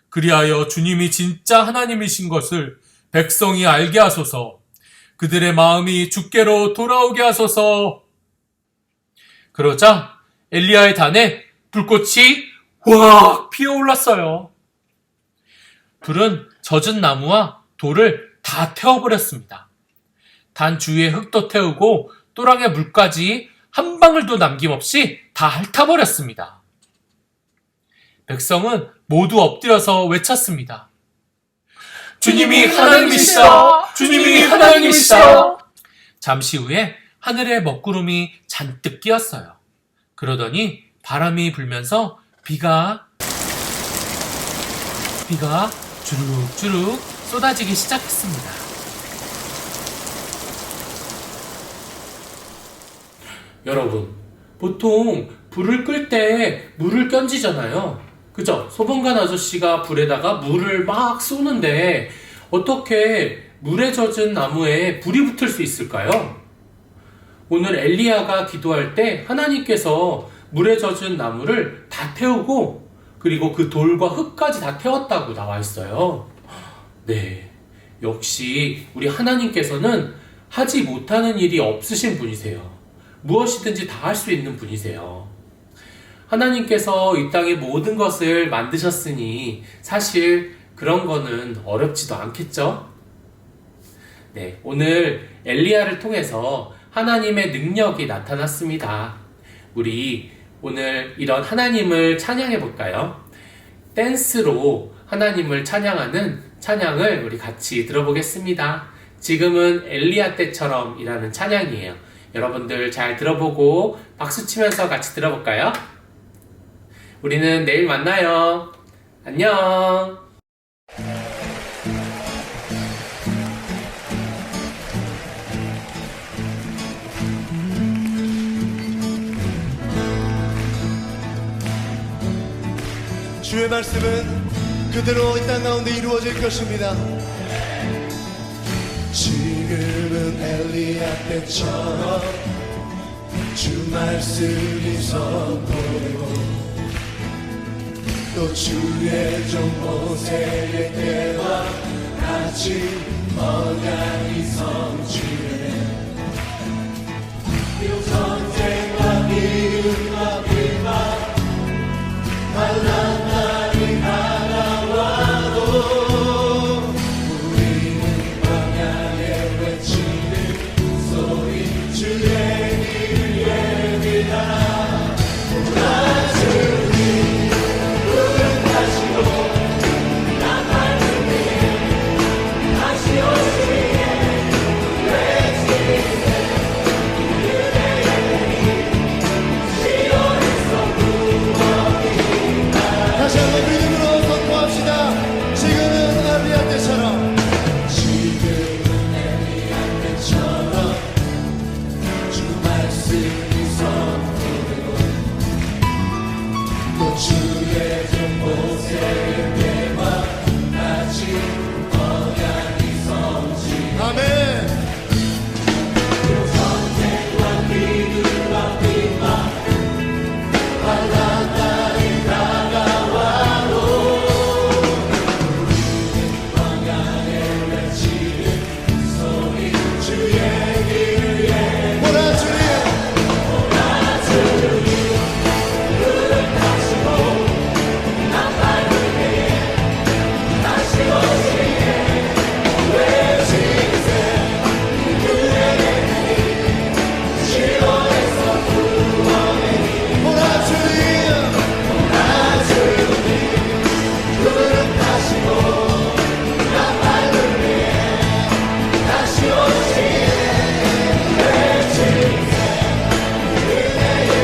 그리하여 주님이 진짜 하나님이신 것을 백성이 알게 하소서. 그들의 마음이 주께로 돌아오게 하소서. 그러자 엘리야의 단에 불꽃이 확 피어올랐어요. 불은 젖은 나무와 돌을 다 태워버렸습니다. 단 주위의 흙도 태우고 또랑의 물까지 한 방울도 남김없이 다 핥아버렸습니다. 백성은 모두 엎드려서 외쳤습니다. 주님이 하나님이시다. 주님이 하나님이시다. 잠시 후에 하늘에 먹구름이 잔뜩 끼었어요. 그러더니 바람이 불면서 비가 주룩주룩 쏟아지기 시작했습니다. 여러분, 보통 불을 끌 때 물을 끼얹잖아요. 그죠? 소방관 아저씨가 불에다가 물을 막 쏘는데 어떻게 물에 젖은 나무에 불이 붙을 수 있을까요? 오늘 엘리야가 기도할 때 하나님께서 물에 젖은 나무를 다 태우고 그리고 그 돌과 흙까지 다 태웠다고 나와 있어요. 네, 역시 우리 하나님께서는 하지 못하는 일이 없으신 분이세요. 무엇이든지 다 할 수 있는 분이세요. 하나님께서 이 땅의 모든 것을 만드셨으니 사실 그런 거는 어렵지도 않겠죠? 네, 오늘 엘리야를 통해서 하나님의 능력이 나타났습니다. 우리 오늘 이런 하나님을 찬양해 볼까요? 댄스로 하나님을 찬양하는 찬양을 우리 같이 들어보겠습니다. 지금은 엘리야 때처럼 이라는 찬양이에요. 여러분들 잘 들어보고 박수 치면서 같이 들어볼까요? 우리는 내일 만나요. 안녕. 주의 말씀은 그대로 이 땅 가운데 이루어질 것입니다. 지금은 엘리야 때처럼 주 말씀이 선포되고 또 주의 종 모세에게와 같이 언약이 성취되네. 비록 전쟁과 미움과 비방 환난 날이 다가와도 우리는 광야에 외치는 소리 주의 길을 예비하라. 다시 한번 믿음으로 선포합시다. 지금은 엘리야 때처럼. 지금은 엘리야 때처럼 주 말씀이 선포되고 또 주의 종 모세의 때와 같이 언약이 성취. 아멘. 선택과 기도와 비방 바닷가에 다가와도 광야에 외치는 소리 주의 길을 예 보라 주님 불을 타시고 나팔을 내 다시 오시네 외치세 그대의 시온에서 구원의 보라 주님 구름 타시고 나팔을 내 다시 오시네 외치세 그대의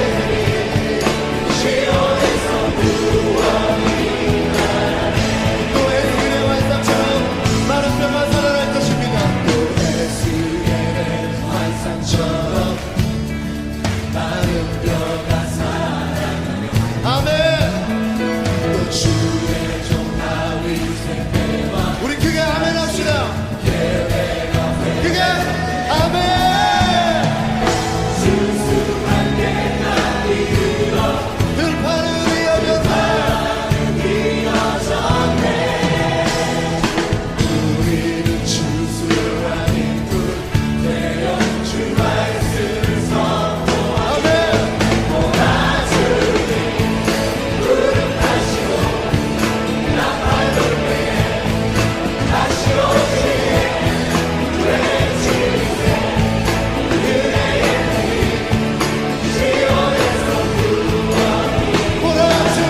시온에서 구원이 나네. 또 에스겔의 환상처럼 마른 뼈가 살아날 것입니다. 또 에스겔의 환상처럼 마른 뼈가 살아나며 아멘. 또 주의 종 다윗의 때와 우리 크게 아멘 합시다. 크게 아멘. 수수한 내가 이끌어 들판을 이어졌네. 우리는 추수한 인물 되어 주 말씀을 선포하네. 보라 주님 구름 타시고 나팔을 내 다시 오시네 외치세 그대의 시온에서 구원이 보라 주님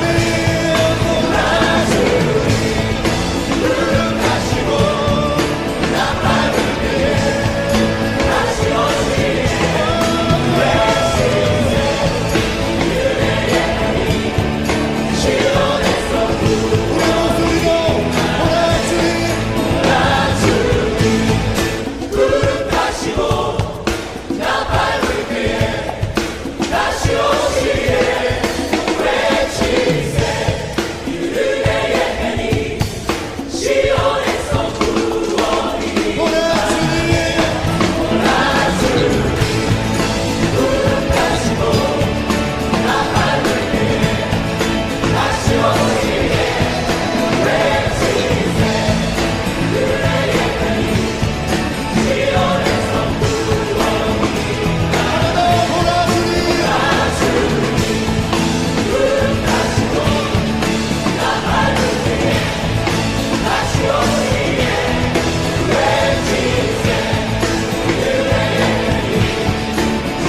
구름 타시고 나팔을 내 다시 오시네 시온에서 구원이 보라 주님 구름 타시고 나팔을 내 다시 오시네 외치세 그대의 해니 시온에서 구원이 보라 주님 구름 타시고 나팔을 내 다시 오시네 외치세 그대의 해니 시온에서 구원이 나네. 보라 주님 구름 타시고 나팔을 내 다시 오시네 외치세 그대의 해니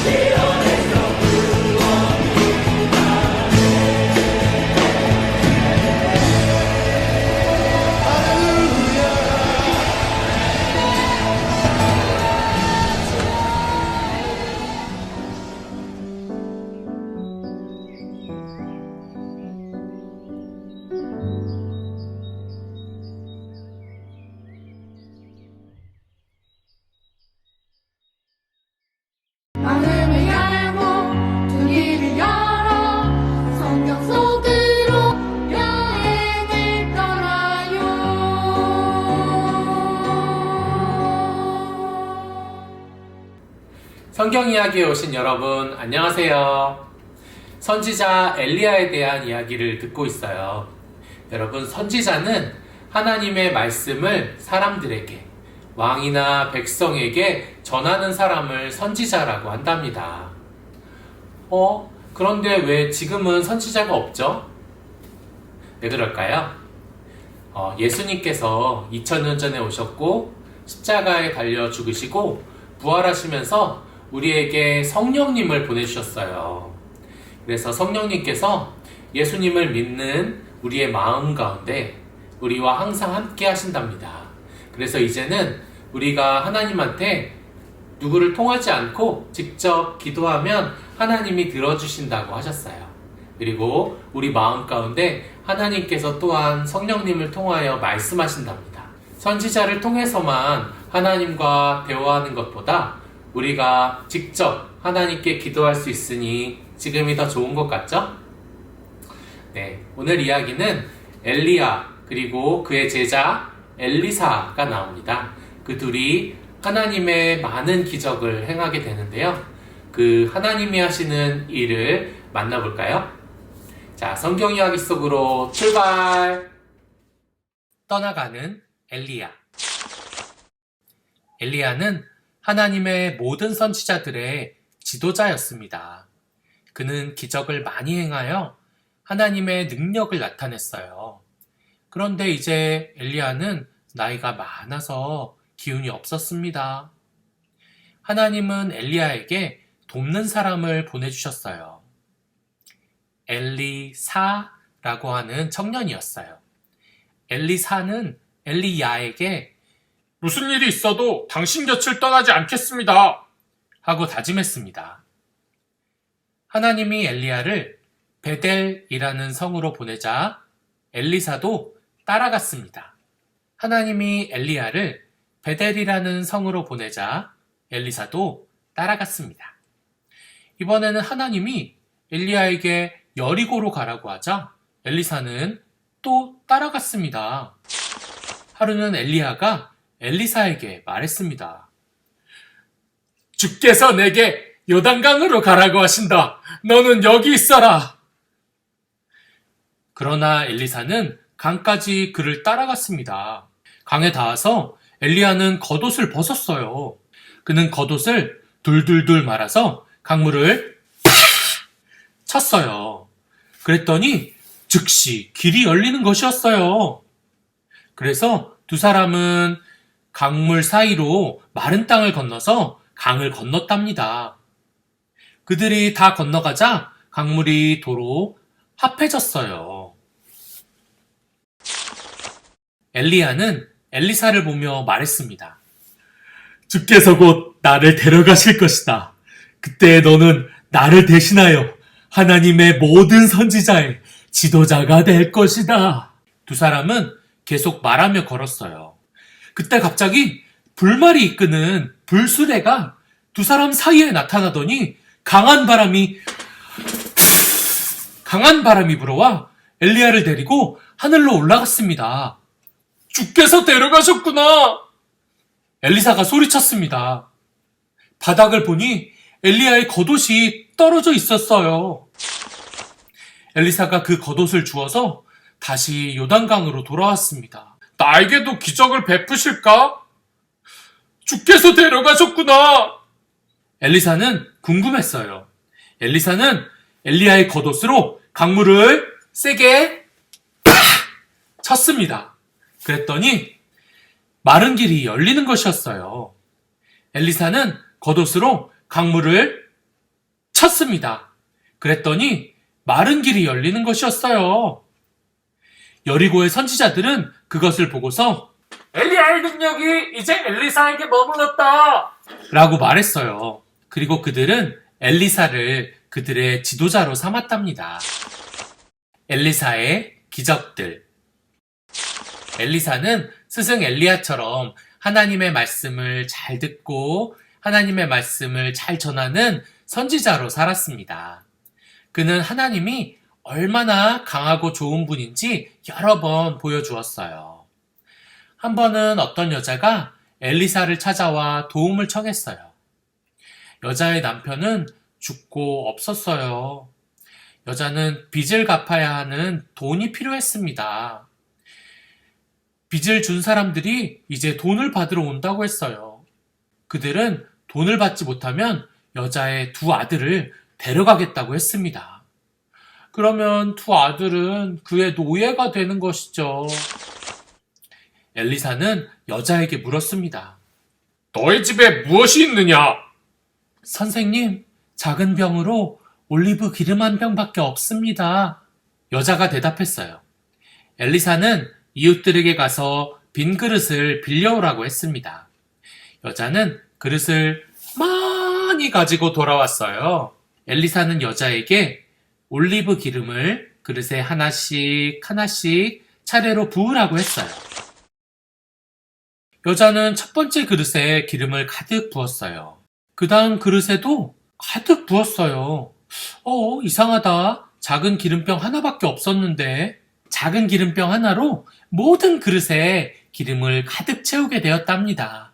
시온에서 구원이 할렐루야. 마음을 열고 두 귀를 열어 성경 속으로 여행을 떠나요. 성경 이야기에 오신 여러분 안녕하세요. 선지자 엘리야에 대한 이야기를 듣고 있어요. 여러분, 선지자는 하나님의 말씀을 사람들에게, 왕이나 백성에게 전하는 사람을 선지자라고 한답니다. 그런데 왜 지금은 선지자가 없죠? 왜 그럴까요? 예수님께서 2000년 전에 오셨고 십자가에 달려 죽으시고 부활하시면서 우리에게 성령님을 보내주셨어요. 그래서 성령님께서 예수님을 믿는 우리의 마음 가운데 우리와 항상 함께 하신답니다. 그래서 이제는 우리가 하나님한테 누구를 통하지 않고 직접 기도하면 하나님이 들어주신다고 하셨어요. 그리고 우리 마음 가운데 하나님께서 또한 성령님을 통하여 말씀하신답니다. 선지자를 통해서만 하나님과 대화하는 것보다 우리가 직접 하나님께 기도할 수 있으니 지금이 더 좋은 것 같죠? 네, 오늘 이야기는 엘리야 그리고 그의 제자 엘리사가 나옵니다. 그 둘이 하나님의 많은 기적을 행하게 되는데요. 그 하나님이 하시는 일을 만나볼까요? 자, 성경 이야기 속으로 출발! 떠나가는 엘리야. 엘리야는 하나님의 모든 선지자들의 지도자였습니다. 그는 기적을 많이 행하여 하나님의 능력을 나타냈어요. 그런데 이제 엘리야는 나이가 많아서 기운이 없었습니다. 하나님은 엘리야에게 돕는 사람을 보내주셨어요. 엘리사라고 하는 청년이었어요. 엘리사는 엘리야에게 무슨 일이 있어도 당신 곁을 떠나지 않겠습니다. 하고 다짐했습니다. 하나님이 엘리야를 베델이라는 성으로 보내자 엘리사도 따라갔습니다. 하나님이 엘리야를 베델이라는 성으로 보내자 엘리사도 따라갔습니다. 이번에는 하나님이 엘리야에게 여리고로 가라고 하자 엘리사는 또 따라갔습니다. 하루는 엘리야가 엘리사에게 말했습니다. 주께서 내게 요단강으로 가라고 하신다. 너는 여기 있어라. 그러나 엘리사는 강까지 그를 따라갔습니다. 강에 닿아서 엘리야는 겉옷을 벗었어요. 그는 겉옷을 둘둘둘 말아서 강물을 쳤어요. 그랬더니 즉시 길이 열리는 것이었어요. 그래서 두 사람은 강물 사이로 마른 땅을 건너서 강을 건넜답니다. 그들이 다 건너가자 강물이 도로 합해졌어요. 엘리야는 엘리사를 보며 말했습니다. 주께서 곧 나를 데려가실 것이다. 그때 너는 나를 대신하여 하나님의 모든 선지자의 지도자가 될 것이다. 두 사람은 계속 말하며 걸었어요. 그때 갑자기 불말이 이끄는 불수레가 두 사람 사이에 나타나더니 강한 바람이 불어와 엘리야를 데리고 하늘로 올라갔습니다. 주께서 데려가셨구나. 엘리사가 소리쳤습니다. 바닥을 보니 엘리야의 겉옷이 떨어져 있었어요. 엘리사가 그 겉옷을 주워서 다시 요단강으로 돌아왔습니다. 나에게도 기적을 베푸실까? 주께서 데려가셨구나. 엘리사는 궁금했어요. 엘리사는 엘리야의 겉옷으로 강물을 세게 쳤습니다. 그랬더니 마른 길이 열리는 것이었어요. 엘리사는 겉옷으로 강물을 쳤습니다. 그랬더니 마른 길이 열리는 것이었어요. 여리고의 선지자들은 그것을 보고서 엘리야의 능력이 이제 엘리사에게 머물렀다. 라고 말했어요. 그리고 그들은 엘리사를 그들의 지도자로 삼았답니다. 엘리사의 기적들. 엘리사는 스승 엘리야처럼 하나님의 말씀을 잘 듣고 하나님의 말씀을 잘 전하는 선지자로 살았습니다. 그는 하나님이 얼마나 강하고 좋은 분인지 여러 번 보여주었어요. 한 번은 어떤 여자가 엘리사를 찾아와 도움을 청했어요. 여자의 남편은 죽고 없었어요. 여자는 빚을 갚아야 하는 돈이 필요했습니다. 빚을 준 사람들이 이제 돈을 받으러 온다고 했어요. 그들은 돈을 받지 못하면 여자의 두 아들을 데려가겠다고 했습니다. 그러면 두 아들은 그의 노예가 되는 것이죠. 엘리사는 여자에게 물었습니다. 너희 집에 무엇이 있느냐? 선생님, 작은 병으로 올리브 기름 한 병밖에 없습니다. 여자가 대답했어요. 엘리사는 이웃들에게 가서 빈 그릇을 빌려오라고 했습니다. 여자는 그릇을 많이 가지고 돌아왔어요. 엘리사는 여자에게 올리브 기름을 그릇에 하나씩 차례로 부으라고 했어요. 여자는 첫 번째 그릇에 기름을 가득 부었어요. 그 다음 그릇에도 가득 부었어요. 이상하다. 작은 기름병 하나밖에 없었는데 작은 기름병 하나로 모든 그릇에 기름을 가득 채우게 되었답니다.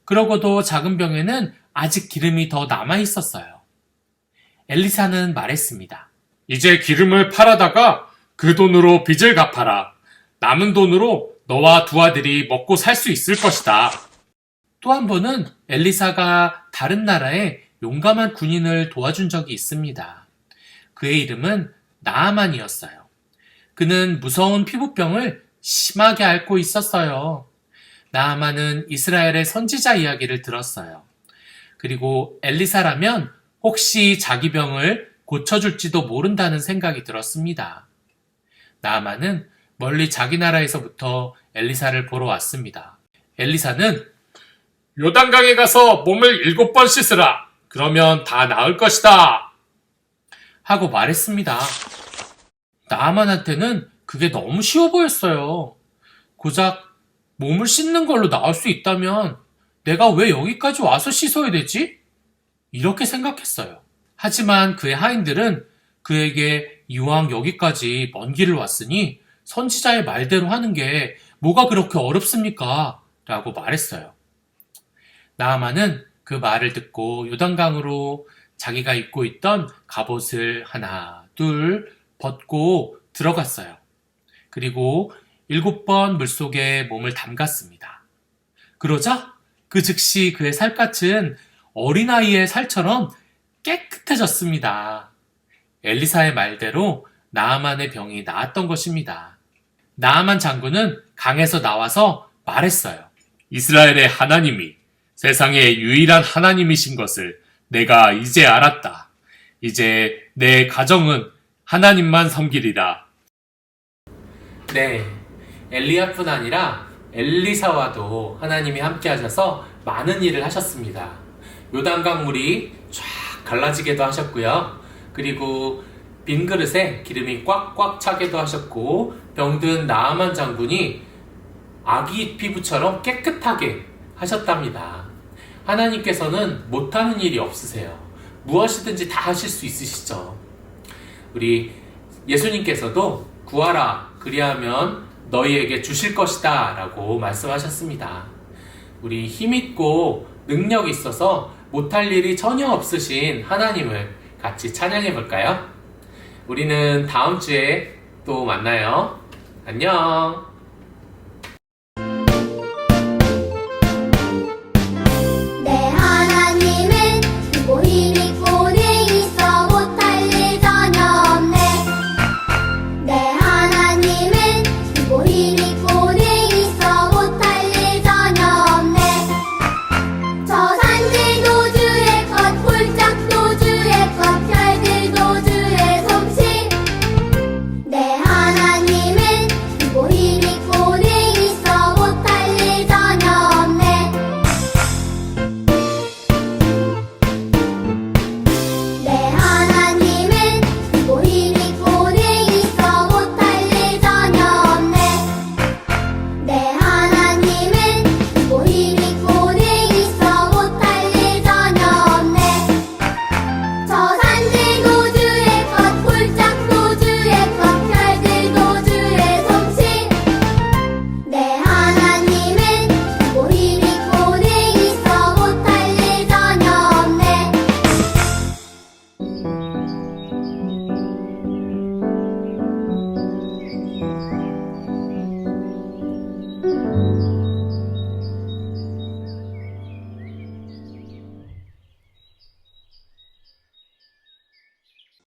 그러고도 작은 병에는 아직 기름이 더 남아 있었어요. 엘리사는 말했습니다. 이제 기름을 팔아다가 그 돈으로 빚을 갚아라. 남은 돈으로 너와 두 아들이 먹고 살 수 있을 것이다. 또 한 번은 엘리사가 다른 나라에 용감한 군인을 도와준 적이 있습니다. 그의 이름은 나아만이었어요. 그는 무서운 피부병을 심하게 앓고 있었어요. 나아만은 이스라엘의 선지자 이야기를 들었어요. 그리고 엘리사라면 혹시 자기 병을 고쳐줄지도 모른다는 생각이 들었습니다. 나아만은 멀리 자기 나라에서부터 엘리사를 보러 왔습니다. 엘리사는 요단강에 가서 몸을 7번 씻으라. 그러면 다 나을 것이다. 하고 말했습니다. 나아만한테는 그게 너무 쉬워 보였어요. 고작 몸을 씻는 걸로 나을 수 있다면 내가 왜 여기까지 와서 씻어야 되지? 이렇게 생각했어요. 하지만 그의 하인들은 그에게 이왕 여기까지 먼 길을 왔으니 선지자의 말대로 하는 게 뭐가 그렇게 어렵습니까? 라고 말했어요. 나아만은 그 말을 듣고 요단강으로 자기가 입고 있던 갑옷을 하나, 둘 벗고 들어갔어요. 그리고 7번 물속에 몸을 담갔습니다. 그러자 그 즉시 그의 살갗은 어린아이의 살처럼 깨끗해졌습니다. 엘리사의 말대로 나아만의 병이 나았던 것입니다. 나아만 장군은 강에서 나와서 말했어요. 이스라엘의 하나님이 세상의 유일한 하나님이신 것을 내가 이제 알았다. 이제 내 가정은 하나님만 섬기리라. 네, 엘리야뿐 아니라 엘리사와도 하나님이 함께 하셔서 많은 일을 하셨습니다. 요단강 물이 쫙 갈라지게도 하셨고요. 그리고 빈 그릇에 기름이 꽉꽉 차게도 하셨고, 병든 나아만 장군이 아기 피부처럼 깨끗하게 하셨답니다. 하나님께서는 못하는 일이 없으세요. 무엇이든지 다 하실 수 있으시죠. 우리 예수님께서도 구하라 그리하면 너희에게 주실 것이다 라고 말씀하셨습니다. 우리 힘있고 능력 있어서 못할 일이 전혀 없으신 하나님을 같이 찬양해 볼까요? 우리는 다음 주에 또 만나요. 안녕.